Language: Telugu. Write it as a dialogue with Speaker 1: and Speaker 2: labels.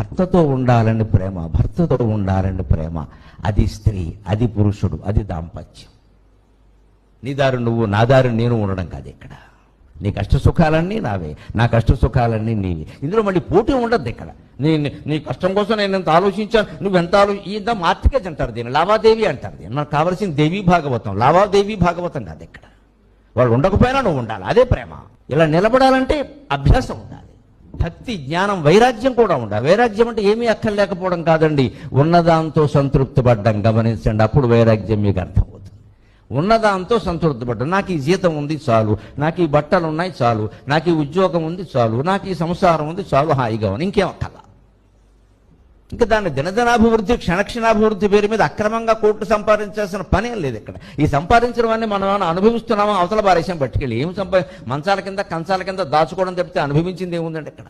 Speaker 1: భర్తతో ఉండాలని ప్రేమ, భర్తతో ఉండాలని ప్రేమ. అది స్త్రీ, అది పురుషుడు, అది దాంపత్యం. నీ దారి నువ్వు, నా దారి నేను ఉండడం కాదు. ఇక్కడ నీ కష్ట సుఖాలన్నీ నావే, నా కష్ట సుఖాలన్నీ నీవి. ఇందులో మళ్ళీ పోటీ ఉండద్దు. ఇక్కడ నీ కష్టం కోసం నేను ఎంత ఆలోచించాను, నువ్వెంత ఇంత మార్టికేజ్ అంటారు దీన్ని, లావాదేవీ అంటారు దీన్ని. నాకు కావాల్సిన దేవీ భాగవతం, లావాదేవీ భాగవతం కాదు. ఇక్కడ వాళ్ళు ఉండకపోయినా నువ్వు ఉండాలి, అదే ప్రేమ. ఇలా నిలబడాలంటే అభ్యాసం ఉండాలి, భక్తి, జ్ఞానం, వైరాగ్యం కూడా ఉండాలి. వైరాగ్యం అంటే ఏమీ అక్కర్లేకపోవడం కాదండి, ఉన్నదాంతో సంతృప్తి పడ్డం. గమనించండి, అప్పుడు వైరాగ్యం మీకు అర్థమవుతుంది. ఉన్నదాంతో సంతృప్తి పడ్డం. నాకు ఈ జీతం ఉంది చాలు, నాకు ఈ బట్టలు ఉన్నాయి చాలు, నాకు ఈ ఉద్యోగం ఉంది చాలు, నాకు ఈ సంసారం ఉంది చాలు, హాయిగా ఉంది, ఇంకేం అక్కర్లా. ఇంకా దాన్ని దినదినాభివృద్ధి, క్షణక్షణాభివృద్ధి పేరు మీద అక్రమంగా కోట్లు సంపాదించాల్సిన పనేం లేదు. ఇక్కడ ఈ సంపాదించడం అన్ని మనం ఏమైనా అనుభవిస్తున్నామో అవతల బారేసం పట్టుకెళ్ళి. ఏం మంచాల కింద కంచాల కింద దాచుకోవడం తప్పితే అనుభవించింది ఏముందండి ఇక్కడ?